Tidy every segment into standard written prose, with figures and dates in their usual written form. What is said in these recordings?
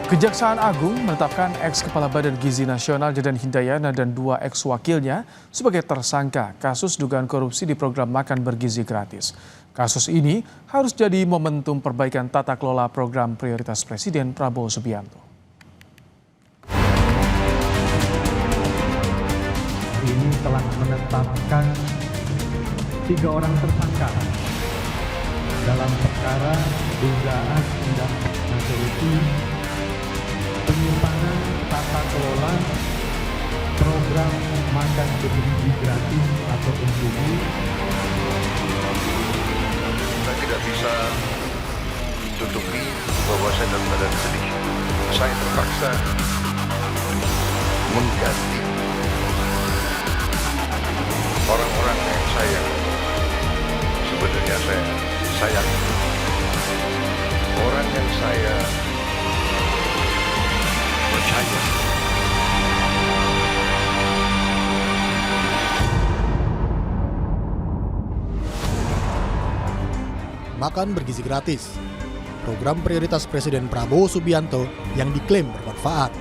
Kejaksaan Agung menetapkan ex-Kepala Badan Gizi Nasional Dadan Hindayana dan dua ex-wakilnya sebagai tersangka kasus dugaan korupsi di program makan bergizi gratis. Kasus ini harus jadi momentum perbaikan tata kelola program prioritas Presiden Prabowo Subianto. Ini telah menetapkan 3 orang tersangka dalam perkara dugaan tindak korupsi penyimpangan tata kelola program makan bergizi gratis atau MBG. Saya tidak bisa tutupi bahwa saya dalam keadaan sedih. Saya terpaksa mengganti orang-orang yang sebenarnya saya sayang. Orang yang saya percaya. Makan bergizi gratis, program prioritas Presiden Prabowo Subianto yang diklaim bermanfaat.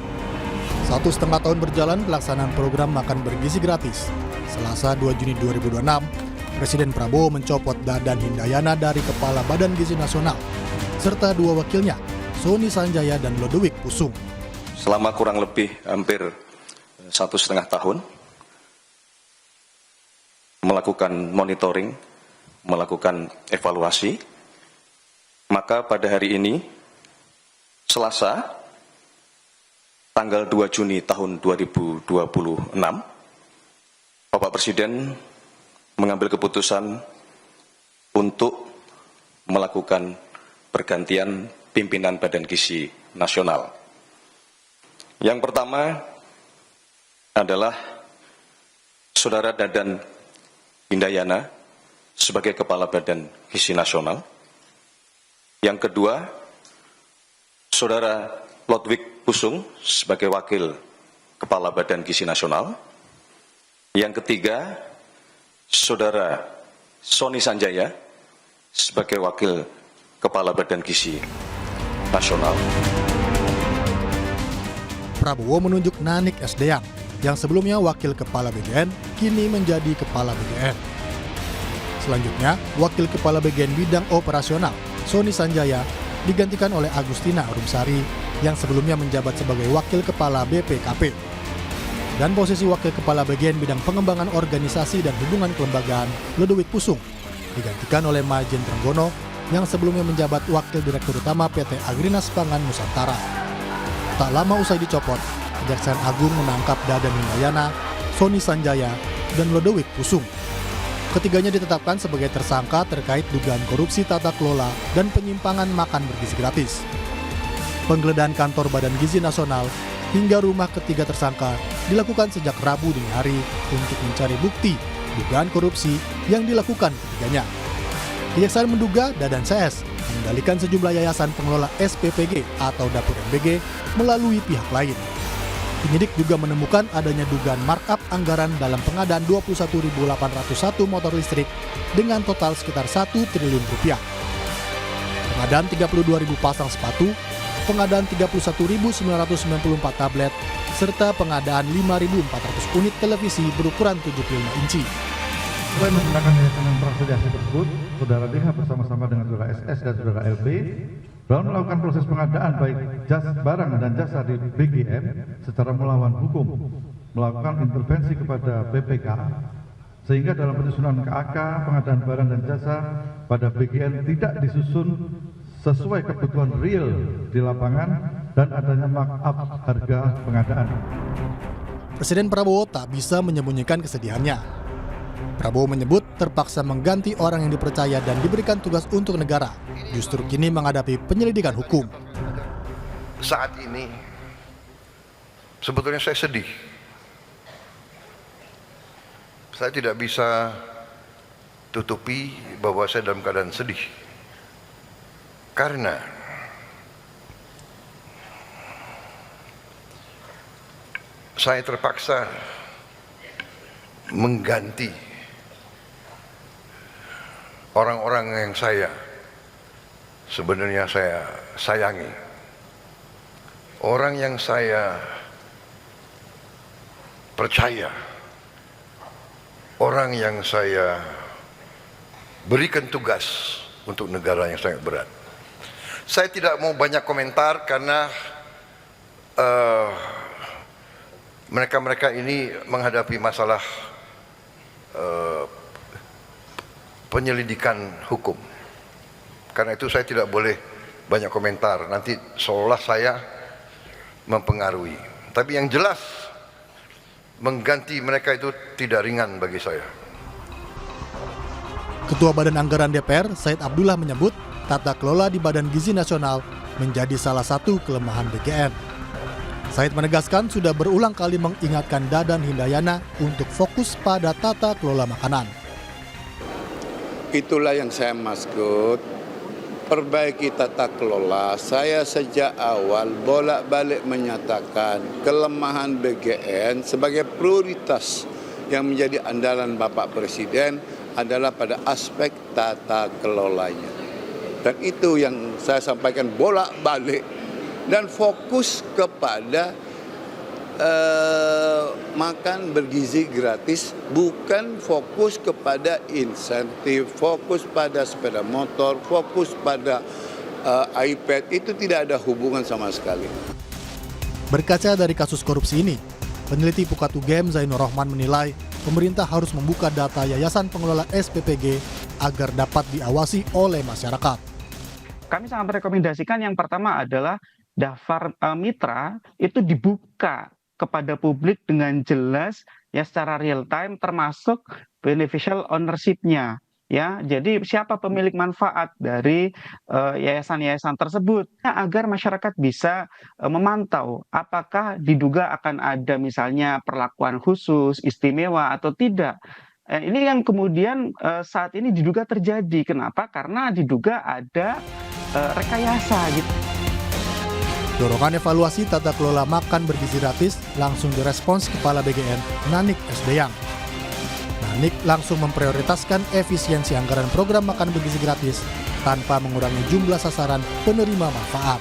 1,5 tahun berjalan pelaksanaan program makan bergizi gratis. Selasa 2 Juni 2026, Presiden Prabowo mencopot Dadan Hindayana dari Kepala Badan Gizi Nasional, serta 2 wakilnya, Sony Sanjaya dan Lodewijk Pusung. Selama kurang lebih hampir 1,5 tahun, melakukan monitoring, melakukan evaluasi, maka pada hari ini, Selasa, tanggal 2 Juni tahun 2026, Bapak Presiden mengambil keputusan untuk melakukan pergantian pimpinan Badan Gizi Nasional. Yang pertama adalah Saudara Dadan Hindayana sebagai Kepala Badan Gizi Nasional. Yang kedua, Saudara Lodewijk Pusung sebagai Wakil Kepala Badan Gizi Nasional. Yang ketiga, Saudara Sony Sanjaya sebagai Wakil Kepala Badan Gizi Nasional. Prabowo menunjuk Nanik Sdeang yang sebelumnya Wakil Kepala BGN kini menjadi Kepala BGN. Selanjutnya, Wakil Kepala BGN Bidang Operasional Sony Sanjaya digantikan oleh Agustina Arumsari yang sebelumnya menjabat sebagai Wakil Kepala BPKP. Dan posisi Wakil Kepala Bagian Bidang Pengembangan Organisasi dan Hubungan Kelembagaan Lodewijk Pusung digantikan oleh Majen Trenggono yang sebelumnya menjabat Wakil Direktur Utama PT Agrinas Pangan Nusantara. Tak lama usai dicopot, Kejaksaan Agung menangkap Dadan Hindayana, Sony Sanjaya, dan Lodewijk Pusung. Ketiganya ditetapkan sebagai tersangka terkait dugaan korupsi tata kelola dan penyimpangan makan bergizi gratis. Penggeledahan kantor Badan Gizi Nasional hingga rumah ketiga tersangka dilakukan sejak Rabu dini hari untuk mencari bukti dugaan korupsi yang dilakukan ketiganya. Kejaksaan menduga Dadan CS mengendalikan sejumlah yayasan pengelola SPPG atau dapur MBG melalui pihak lain. Penyidik juga menemukan adanya dugaan markup anggaran dalam pengadaan 21.801 motor listrik dengan total sekitar 1 triliun rupiah. Pengadaan 32.000 pasang sepatu, pengadaan 31.994 tablet, serta pengadaan 5.400 unit televisi berukuran 75 inci. Selain menggunakan yayasan praksediasi tersebut, Saudara DH bersama-sama dengan Saudara SS dan Saudara LB dalam melakukan proses pengadaan baik barang dan jasa di BGN secara melawan hukum, melakukan intervensi kepada BPK, sehingga dalam penyusunan KAK pengadaan barang dan jasa pada BGN tidak disusun sesuai kebutuhan real di lapangan dan adanya markup harga pengadaan. Presiden Prabowo tak bisa menyembunyikan kesedihannya. Prabowo menyebut terpaksa mengganti orang yang dipercaya dan diberikan tugas untuk negara, justru kini menghadapi penyelidikan hukum. Saat ini sebetulnya saya sedih. Saya tidak bisa tutupi bahwa saya dalam keadaan sedih. Karena saya terpaksa mengganti orang-orang yang sebenarnya saya sayangi. orang yang saya percaya, orang yang saya berikan tugas untuk negara yang sangat berat. Saya tidak mau banyak komentar karena mereka-mereka ini menghadapi masalah penyelidikan hukum. Karena itu saya tidak boleh banyak komentar, nanti seolah saya mempengaruhi. Tapi yang jelas, mengganti mereka itu tidak ringan bagi saya. Ketua Badan Anggaran DPR, Said Abdullah menyebut tata kelola di Badan Gizi Nasional menjadi salah satu kelemahan BGN. Said menegaskan sudah berulang kali mengingatkan Dadan Hindayana untuk fokus pada tata kelola makanan. Itulah yang saya maksud, perbaiki tata kelola. Saya sejak awal bolak-balik menyatakan kelemahan BGN sebagai prioritas yang menjadi andalan Bapak Presiden adalah pada aspek tata kelolanya. Dan itu yang saya sampaikan bolak-balik dan fokus kepada makan bergizi gratis, bukan fokus kepada insentif, fokus pada sepeda motor, fokus pada iPad, itu tidak ada hubungan sama sekali. Berkaca dari kasus korupsi ini, peneliti Pukat UGM Zainur Rohman menilai pemerintah harus membuka data Yayasan Pengelola SPPG agar dapat diawasi oleh masyarakat. Kami sangat merekomendasikan yang pertama adalah daftar mitra itu dibuka kepada publik dengan jelas ya secara real time, termasuk beneficial ownership-nya. Ya, jadi siapa pemilik manfaat dari yayasan-yayasan tersebut agar masyarakat bisa memantau apakah diduga akan ada misalnya perlakuan khusus, istimewa atau tidak. Ini yang kemudian saat ini diduga terjadi. Kenapa? Karena diduga ada rekayasa gitu. Dorongan evaluasi tata kelola makan bergizi gratis langsung direspons Kepala BGN Nanik Esdeyang. Nanik langsung memprioritaskan efisiensi anggaran program makan bergizi gratis tanpa mengurangi jumlah sasaran penerima manfaat.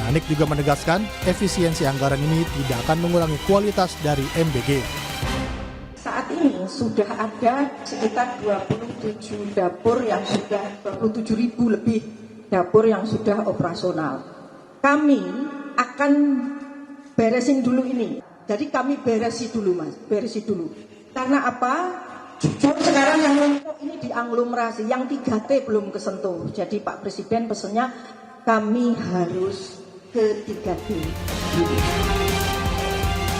Nanik juga menegaskan efisiensi anggaran ini tidak akan mengurangi kualitas dari MBG. Saat ini sudah ada sekitar 27 dapur yang sudah 27.000 lebih dapur yang sudah operasional. Kami akan beresin dulu ini. Jadi kami beresi dulu, Mas. Beresi dulu. Karena apa? Jujur sekarang yang numpuk ini diaglomerasi. Yang 3T belum kesentuh. Jadi Pak Presiden pesannya kami harus ke 3T.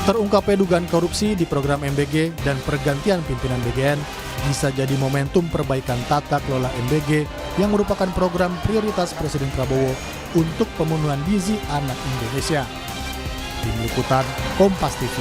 Terungkapnya dugaan korupsi di program MBG dan pergantian pimpinan BGN bisa jadi momentum perbaikan tata kelola MBG yang merupakan program prioritas Presiden Prabowo untuk pemenuhan gizi anak Indonesia. Tim Liputan Kompas TV.